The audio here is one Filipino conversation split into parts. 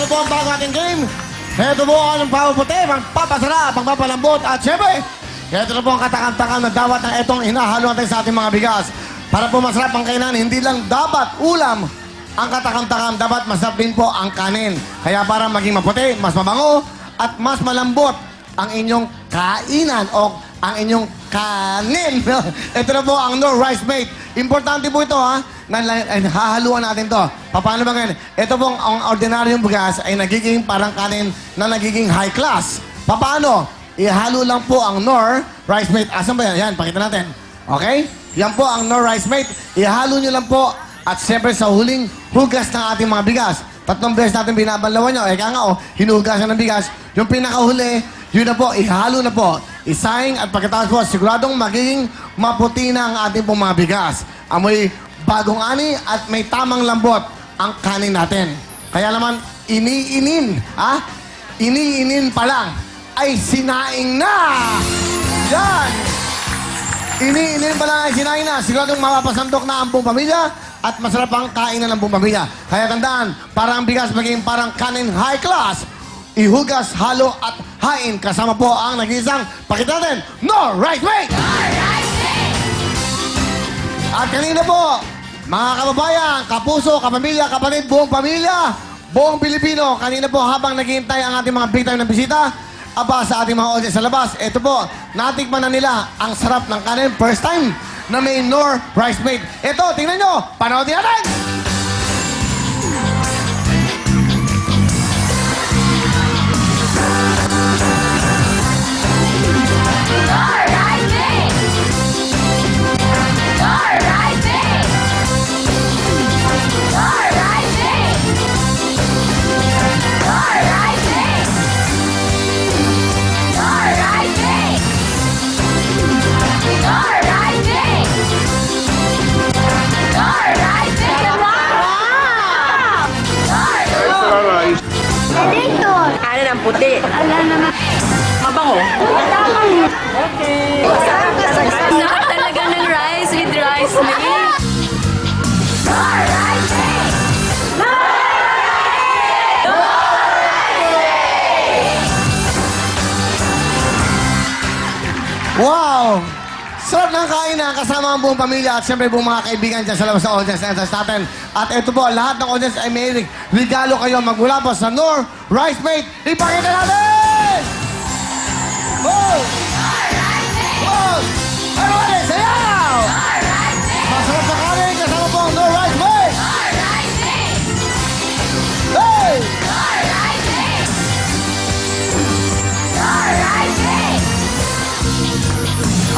na po ang bago ating game. Ito po ang papaputi, magpapasarap, magpapalambot. At syempre, ito na po ang katakam-takam na dawat na itong hinahalo natin sa ating mga bigas. Para po masarap ang kainan, hindi lang dapat ulam ang katakam-takam, dapat masarap din po ang kanin. Kaya para maging maputi, mas mabango, at mas malambot ang inyong kainan o ang inyong kanin. Ito na po ang Knorr Rice Mate. Importante po ito, ha? Hahaluan natin to. Paano ba ngayon? Ito pong ang ordinaryong bugas ay nagiging parang kanin na nagiging high class. Paano? Ihalo lang po ang Knorr Rice Mate. Asan ba yan? Yan, pakita natin. Okay? Yan po ang Knorr Rice Mate. Ihalo nyo lang po. At siyempre sa huling hugas ng ating mga bigas. 3 beses natin binabanlawan nyo. Eka nga, hinugasan ng bigas. Yung pinakahuli, yun na po, ihalo na po. Isaing at pagkatapos po, siguradong magiging maputi na ang ating pong mga bigas. Amoy bagong ani at may tamang lambot ang kanin natin. Kaya naman, iniinin, ha? Iniinin pa lang ay sinaing na! Yan! Iniinin pa lang ay sinaing na. Siguradong mapapasandok na ang buong pamilya at masarap ang kainan ng buong pamilya. Kaya tandaan, para ang bigas maging parang kanin high class, ihugas, halo at hain kasama po ang nag-iisang, pakita natin, Knorr Rice Mate! At kanina po, mga kababayan, kapuso, kapamilya, kapatid, buong pamilya, buong Pilipino, kanina po habang naghihintay ang ating mga big time na bisita, aba sa ating mga audience sa labas, ito po, natikman na nila ang sarap ng kanin, first time na may Knorr Rice Mate. Ito, tingnan nyo, panoodin natin! Kanin ang puti. Mabango. Okay. Talaga ng rice with rice mix. Wow! Sarap ng kainan kasama ang buong pamilya at siyempre buong mga kaibigan dyan sa labas ng audience natin. At ito po, lahat ng audience ay may regalo kayo magmula po sa Knorr Rice Mate. Ipakita natin! Oh! Oh! Everybody, sayaw! Masarap na kanin kasama po ang Knorr Rice Mate! Hey!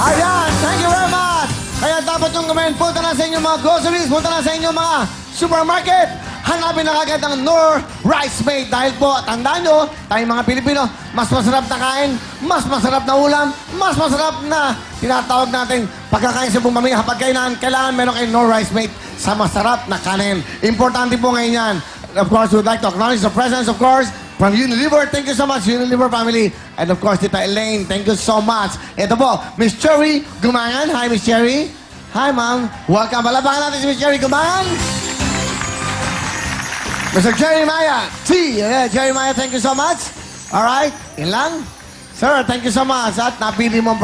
Ayan, thank you very much. Kaya dapat yung gawin, punta na sa inyong mga groceries, punta na sa inyong mga supermarket. Hanapin na kagad ang Knorr Rice Mate. Dahil po, tandaan nyo, tayong mga Pilipino, mas masarap na kain, mas masarap na ulam, mas masarap na tinatawag natin pagkakain sa buong pamilya. Kapag kailangan meron kayong Knorr Rice Mate sa masarap na kanin. Importante po ngayon yan. Of course, we would like to acknowledge the presence, of course, from Unilever. Thank you so much, Unilever family. And of course, Tita Elaine, thank you so much. Ito po, Miss Cherry Gumangan. Hi, Miss Cherry. Hi, ma'am. Welcome. Palabakan natin si Miss Cherry Gumangan. Mr. Jerry Maya. Yeah, Jerry Maya, thank you so much. All right, yun lang. Sir, thank you so much. At napili mo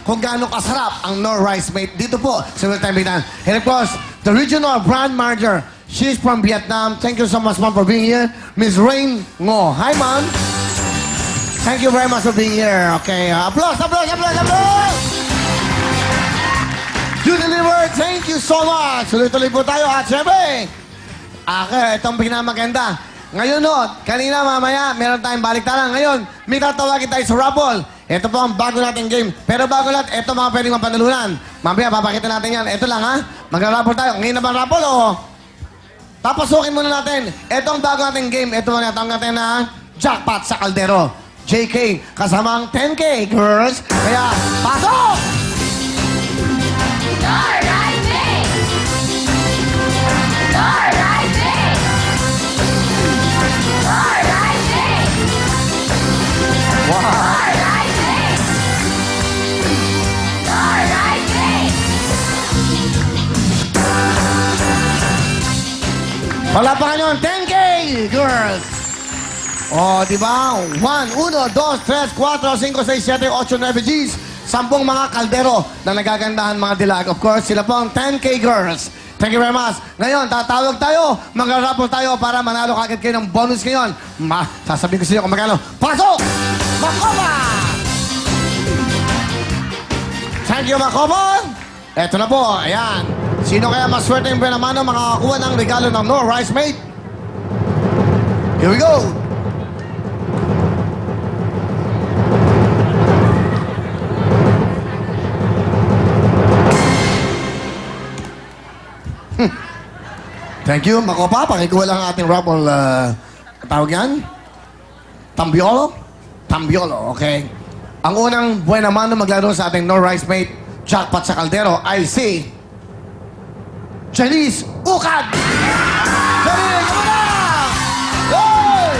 kung gaano kasarap ang Knorr Rice Mate dito po sa Wiltime Bignan. And of course, the regional brand manager, she's from Vietnam. Thank you so much, ma'am, for being here. Ms. Rain Ngo. Hi, ma'am. Thank you very much for being here. Okay, applause, applause, applause, applause! Unilever, thank you so much. Tuloy-tuloy po tayo at syempre, itong pinamaganda. Ngayon kanina mamaya, meron tayong baliktaran. Ngayon, may tatawagin tayo sa raffle. Ito po ang bago nating game. Pero bago lahat, ito mga pwedeng mapanalunan. Mamaya, papakita natin yan. Ito lang, ha? Mag-raffle tayo. Ngayon na ba raffle, o? Tapasukin muna natin. Ito ang bago nating game. Ito ang natawag natin na jackpot sa kaldero. JK, kasamang 10K, girls. Kaya, pasok! Wow! Palapakan nyo ang 10K, girls! O, di ba? 1, 2, 3, 4, 5, 6, 7, 8, 9 Gs. 10 mga kaldero na nagagandahan mga dilag. Of course, sila po ang 10K girls. Thank you very much. Ngayon, tatawag tayo. Mag-raffle tayo para manalo kagad kayo ng bonus ngayon. Sasabihin ko sa inyo kung magkano. Pasok! Makopa! Thank you, Makopa! Eto na po, ayan. Sino kaya maswerte yung Benamano makakakuha ng regalo ng No Rice Mate? Here we go! Thank you, Makopa. Pakikuha lang ang ating raffle, tawag yan? Tambiolo? Tambiolo, okay. Ang unang Buenamano maglaro sa ating No Rice Mate jackpot sa kaldero ay si Janice Ukad! Janice, come na! Hey!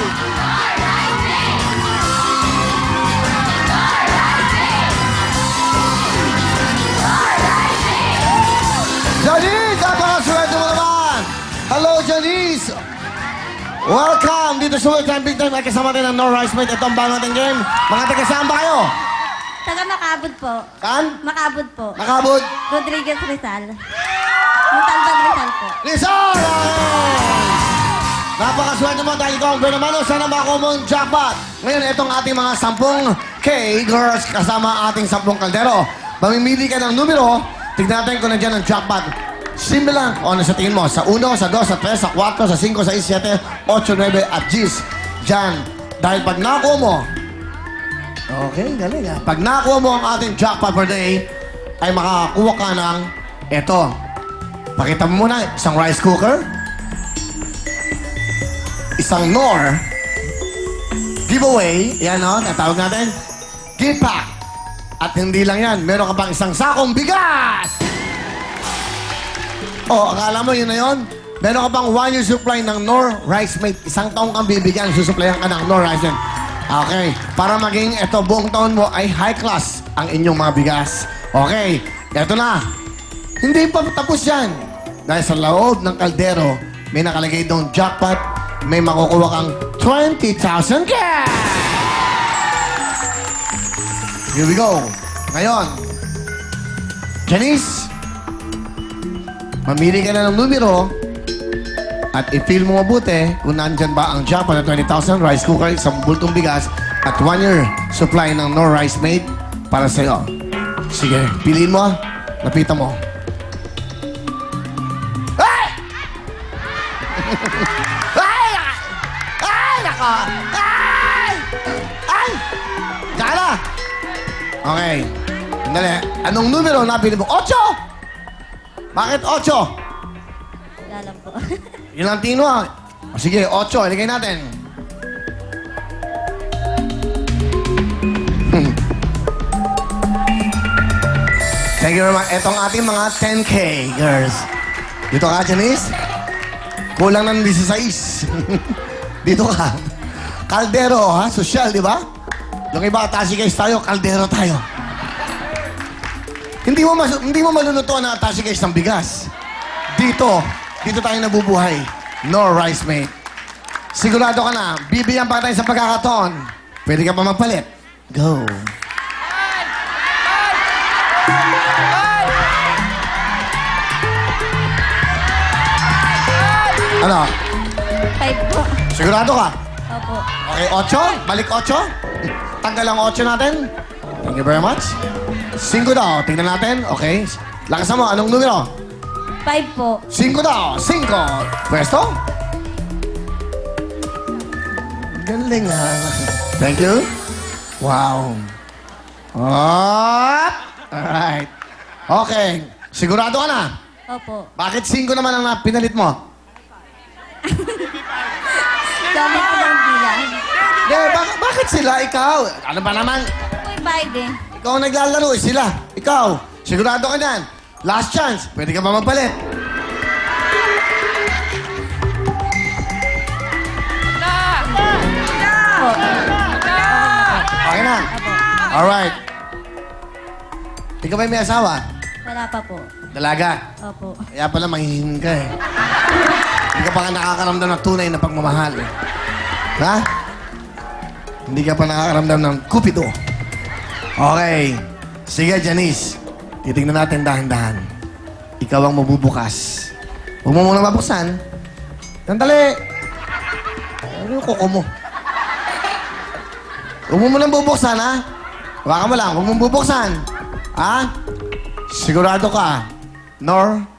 Janice, napakaswerte mo naman! Hello, Janice! Welcome dito sa World Time Big Time. Ay kasama rin ang No Rice Mate. Ito ang bago nating game. Mga taga saan ba kayo? Taga Makabud po. Saan? Makabud po. Nakabod? Rodriguez Rizal. Montalban Rizal po. Rizal! Napakaswerte mo dahil ikaw ang Benamano. Sana makuha mo ang jackpot. Ngayon, itong ating mga 10K girls kasama ang ating 10 kaldero. Mamimili ka ng numero. Tignan natin kung nandiyan ang jackpot. Simple lang. O, ano sa tingin mo? Sa 1, sa 2, sa 3, sa 4, sa 5, sa 6, 7, 8, 9 at Gs. Diyan. Dahil pag nakuha mo, okay, galing ha. Pag nakuha mo ang ating jackpot per day, ay makakakuha ka ng eto. Pakita mo muna, isang rice cooker, isang Knorr, giveaway, yan o, natawag natin, gift pack. At hindi lang yan, meron ka pang isang sakong bigas! O, akala mo yun na yun? Meron ka pang 1 year supply ng Knorr Rice Mate. Isang taong kang bibigyan, susuplayan ka ng Knorr Rice Mate. Okay, para maging eto buong taon mo ay high class ang inyong mga bigas. Okay, eto na. Hindi pa tapos yan. Dahil sa loob ng kaldero, may nakalagay doon jackpot, may makukuha kang 20,000 cash! Here we go. Ngayon, Janice, mamili ka na ng numero at i-feel mo mabuti kung nandyan ba ang jackpot na 20,000 rice cooker, isang bultong bigas at 1 year supply ng No Rice Mate para sa'yo. Sige, piliin mo. Lapitan mo. Ay! Ay! Ay! Nako! Ay! Ay! Kala! Okay. Sandali. Anong numero na pili mo? 8! Bakit 8? Alam po. Yun ang tingin mo ah. O sige, 8. Iligay natin. Thank you very much. Etong ating mga 10K, girls. Dito ka, Janice. Kulang ng 16. Dito ka. Kaldero, ha? Social, di ba? Yung iba, tashi guys tayo, kaldero tayo. Hindi mo malulutuan na tashi guys ng bigas. Dito tayo nabubuhay. No Rice Mate. Sigurado ka na, bibigyan pa tayo sa pagkakataon. Pwede ka pa magpalit. Go. Ano? 5 po. Sigurado ka? Opo. Okay, 8? Balik 8? Tanggal ang 8 natin. Thank you very much. 5 daw. Tingnan natin. Okay. Lakasan mo. Anong numero? 5 po. 5 daw. 5. Pwesto? Galing ha. Thank you. Wow. Up. Alright. Okay. Sigurado ka na? Opo. Bakit 5 naman ang pinalit mo? Dami po ng bilang. Bakit sila? Ikaw? Ano ba naman? Uy, 5 eh. Ikaw ang naglalaro, sila. Ikaw. Sigurado ka dyan. Last chance. Pwede ka ba magpalit? Opo. Okay na. Alright. Ikaw ba may asawa? Wala pa po. Dalaga. Opo. Kaya pala mahihin ka eh. Hindi ka pa nga nakakaramdam ng tunay na pagmamahal. Ha? Hindi ka pa nakakaramdam ng kupido. Okay. Sige, Janice. Titignan natin dahan-dahan. Ikaw ang mabubukas. Huwag mo muna mabuksan. Sandali. Ano yung kuko mo? Huwag mo munang bubuksan, ha? Hawakan mo lang. Huwag mong bubuksan. Ha? Sigurado ka, Nor?